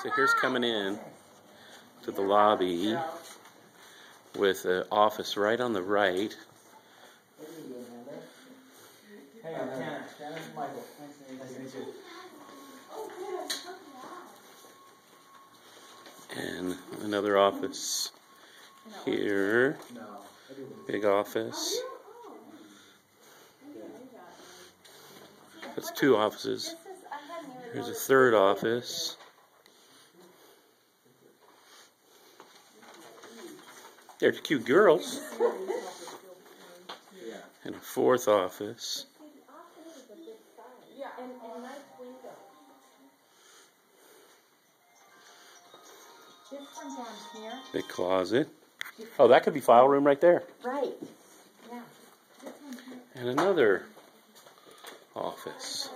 So here's coming in to the lobby with an office right on the right. Hey, I'm Shannon. Shannon's Michael. Nice to meet you. And another office here. Big office. That's two offices. Here's a third office. There's cute girls. And a fourth office. Big closet. Oh, that could be file room right there. Right. Yeah. And another office.